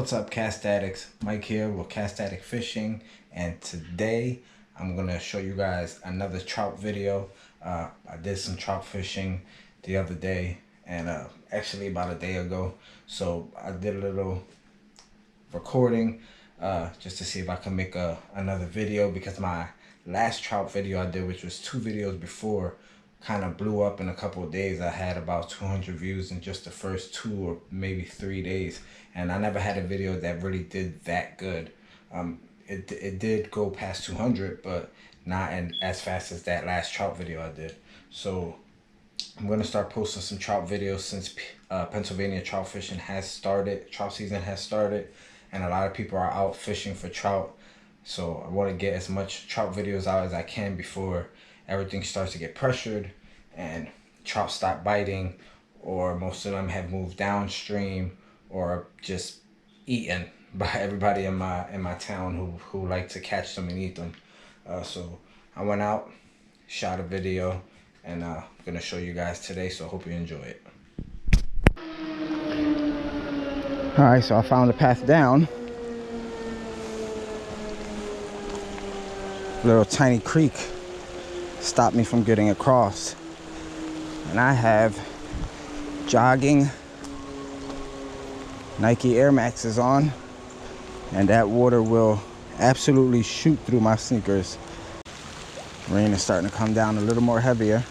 What's up, Cast Addicts? Mike here with Cast Addict Fishing, and today I'm gonna show you guys another trout video. I did some trout fishing the other day, and actually about a day ago. So I did a little recording just to see if I can make another video, because my last trout video I did, which was 2 videos before, kind of blew up in a couple of days. I had about 200 views in just the first 2 or maybe 3 days, and I never had a video that really did that good. It did go past 200, but not as fast as that last trout video I did. So I'm gonna start posting some trout videos since Pennsylvania trout fishing has started. Trout season has started, and a lot of people are out fishing for trout. So I want to get as much trout videos out as I can before everything starts to get pressured and trout stop biting, or most of them have moved downstream or just eaten by everybody in my town who like to catch them and eat them. So I went out, shot a video, and I'm gonna show you guys today, so I hope you enjoy it. All right, so I found the path down. Little tiny creek stopped me from getting across, and I have jogging Nike Air Maxes on, and that water will absolutely shoot through my sneakers. Rain is starting to come down a little more heavier.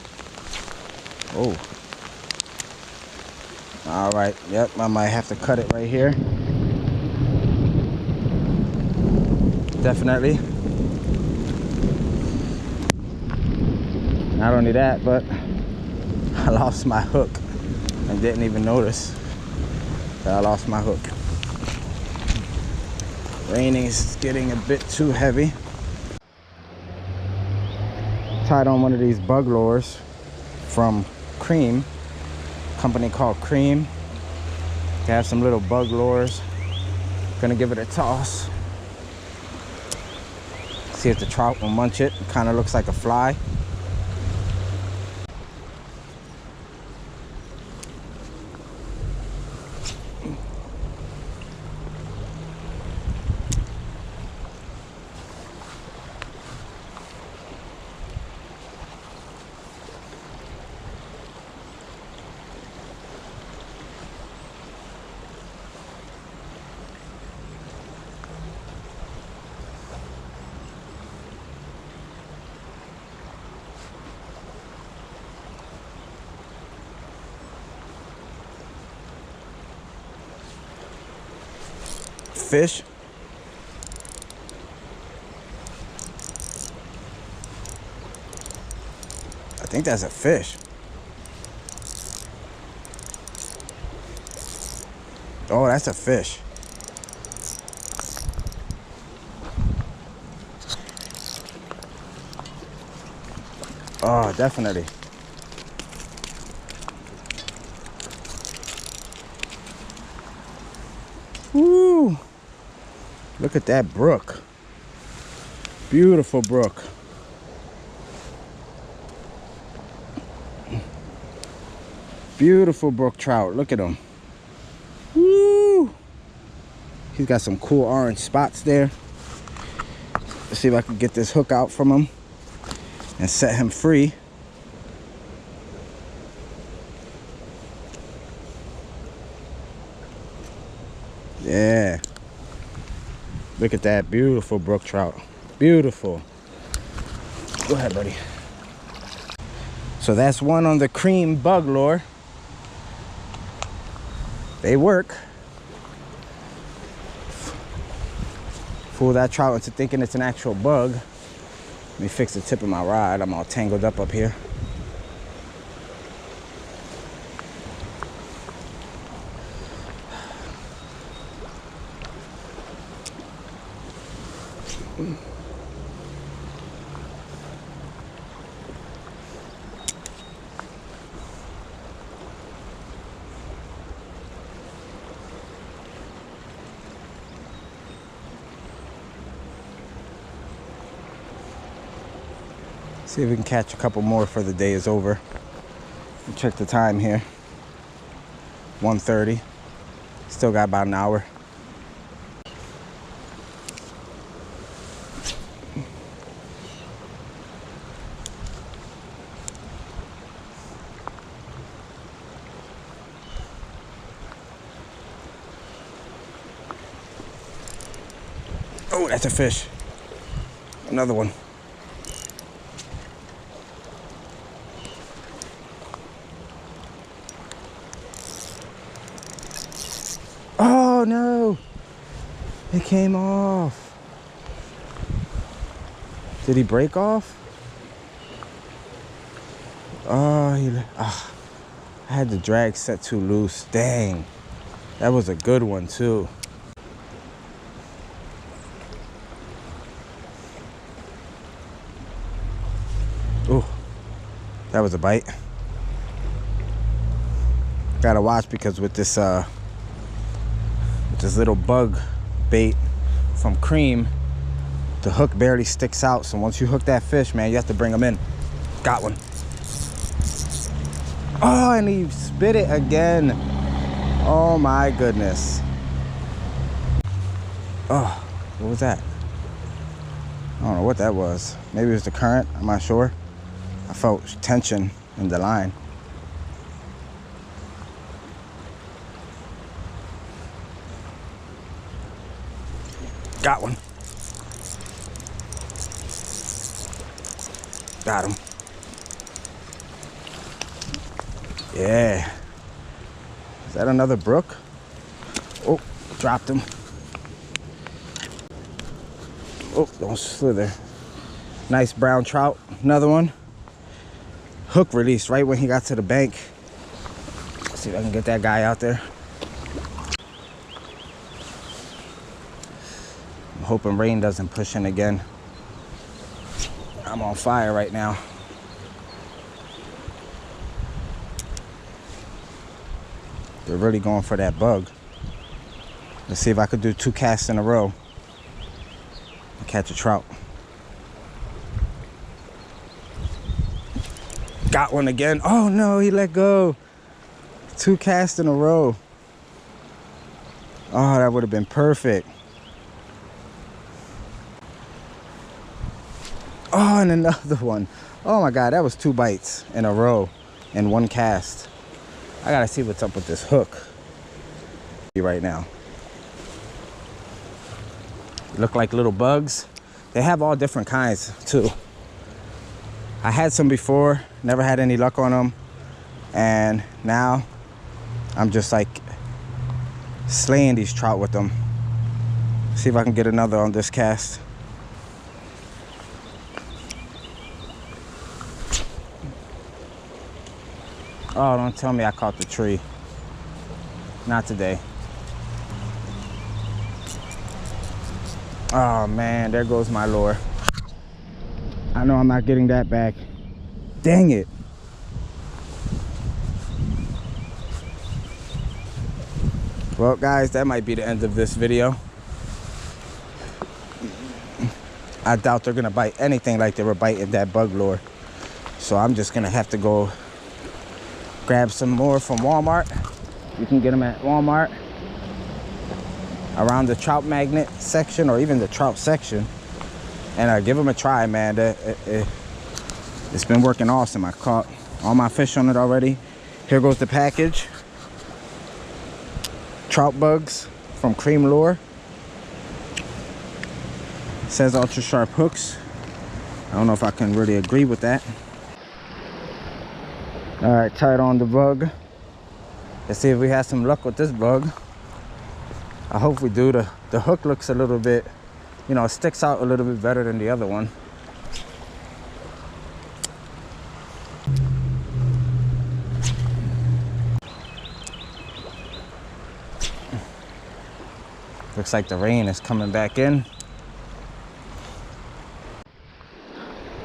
Oh, all right, yep, I might have to cut it right here. Definitely. Not only that, but I lost my hook and didn't even notice that I lost my hook. Raining is getting a bit too heavy. Tied on one of these bug lures from Cream, company called Cream. They have some little bug lures. Gonna give it a toss. See if the trout will munch it. It kind of looks like a fly. Fish. I think that's a fish. Oh, that's a fish. Oh, definitely. Woo! Look at that brook. Beautiful brook. Beautiful brook trout. Look at him. Woo! He's got some cool orange spots there. Let's see if I can get this hook out from him and set him free. Yeah. Look at that beautiful brook trout. Beautiful. Go ahead, buddy. So that's one on the Cream bug lure. They work. Fool that trout into thinking it's an actual bug. Let me fix the tip of my rod. I'm all tangled up here. See if we can catch a couple more before the day is over. Check the time here. 1:30. Still got about an hour. Oh, that's a fish. Another one. Oh no, it came off. Did he break off? Oh, I had the drag set too loose. Dang, that was a good one too. Oh, that was a bite. Gotta watch because with this little bug bait from Cream, the hook barely sticks out. So once you hook that fish, man, you have to bring them in. Got one. Oh, and he spit it again. Oh my goodness. Oh, what was that? I don't know what that was. Maybe it was the current, I'm not sure. I felt tension in the line. Got one. Got him. Yeah. Is that another Brook? Oh, dropped him. Oh, don't slither. Nice brown trout. Another one. Hook released right when he got to the bank. Let's see if I can get that guy out there. I'm hoping rain doesn't push in again. I'm on fire right now. They're really going for that bug. Let's see if I could do 2 casts in a row and catch a trout. Got one again. Oh no, he let go. 2 casts in a row. Oh, that would have been perfect. Oh, and another one. Oh my God, that was 2 bites in a row in 1 cast. I gotta see what's up with this hook right now. Look like little bugs. They have all different kinds too. I had some before, never had any luck on them. And now I'm just like slaying these trout with them. See if I can get another on this cast. Oh, don't tell me I caught the tree. Not today. Oh man, there goes my lure. I know I'm not getting that back. Dang it. Well guys, that might be the end of this video. I doubt they're gonna bite anything like they were biting that bug lure. So I'm just gonna have to go grab some more from Walmart. You can get them at Walmart around the trout magnet section or even the trout section, and give them a try, man. It's been working awesome. I caught all my fish on it already. Here goes the package. Trout bugs from Cream Lure. It says ultra sharp hooks. I don't know if I can really agree with that. All right, tied on the bug. Let's see if we have some luck with this bug. I hope we do. The hook looks a little bit, you know, it sticks out a little bit better than the other one. Looks like the rain is coming back in.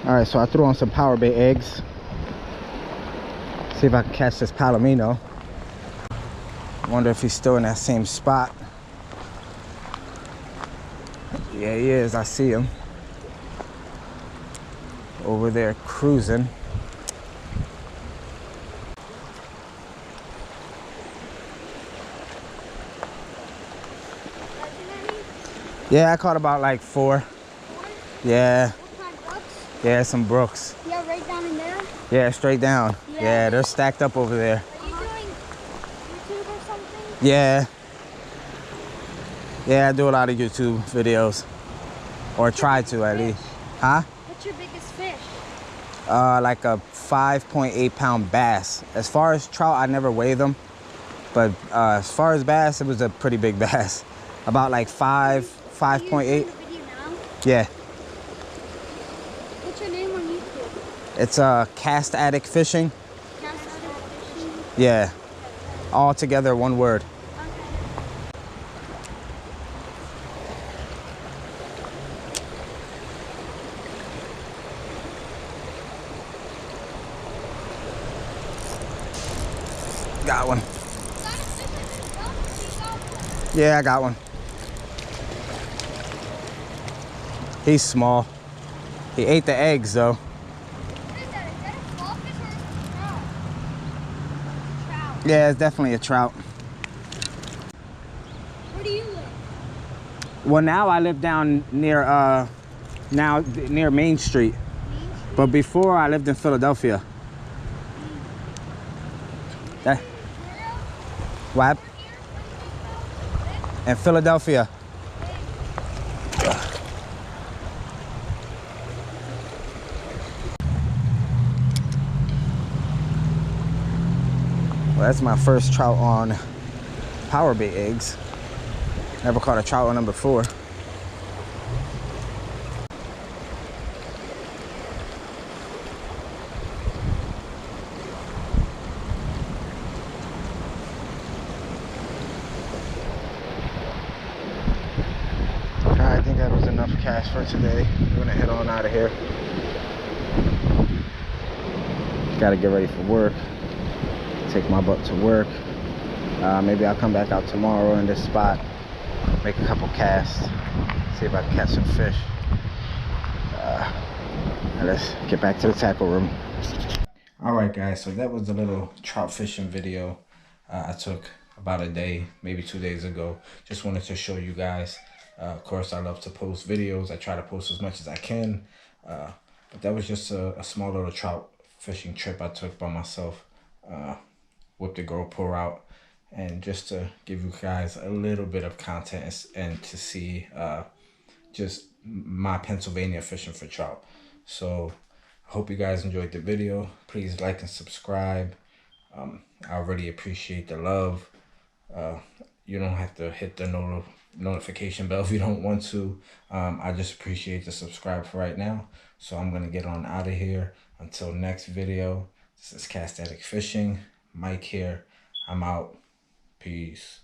All right, so I threw on some power bait eggs. See if I can catch this palomino. Wonder if he's still in that same spot. Yeah, he is. I see him over there cruising. Yeah, I caught about like 4. Yeah. What kind, Brooks? Yeah, some Brooks. Yeah, right down in there? Yeah, straight down. Yeah, they're stacked up over there. Are you doing YouTube or something? Yeah. Yeah, I do a lot of YouTube videos. or try to at least. Huh? What's your biggest fish? Like a 5.8 pound bass. As far as trout, I never weigh them, but as far as bass, it was a pretty big bass. About like 5.8. Are you doing the video now? Yeah. What's your name on YouTube? It's Cast Addict Fishing. Cast Addict Fishing? Yeah. All together, one word. Got one. Yeah, I got one. He's small. He ate the eggs though. What is that? Is that a crawfish or a trout? Trout. Yeah, it's definitely a trout. Where do you live? Well, now I live down near near Main Street. But before I lived in Philadelphia. That what? In Philadelphia. Well, that's my first trout on power bait eggs. Never caught a trout on them before. I think that was enough cash for today. We're gonna head on out of here. Gotta get ready for work. Take my butt to work. Maybe I'll come back out tomorrow in this spot, make a couple casts, see if I can catch some fish. And let's get back to the tackle room. All right, guys, so that was a little trout fishing video I took about a day, maybe 2 days ago. Just wanted to show you guys. Of course, I love to post videos. I try to post as much as I can. But that was just a small little trout fishing trip I took by myself. Whipped the GoPro out, and just to give you guys a little bit of content and to see just my Pennsylvania fishing for trout. So I hope you guys enjoyed the video. Please like and subscribe. I really appreciate the love. You don't have to hit the notification bell if you don't want to. I just appreciate the subscribe for right now. So I'm gonna get on out of here. Until next video, this is Cast Addict Fishing. Mike here. I'm out. Peace.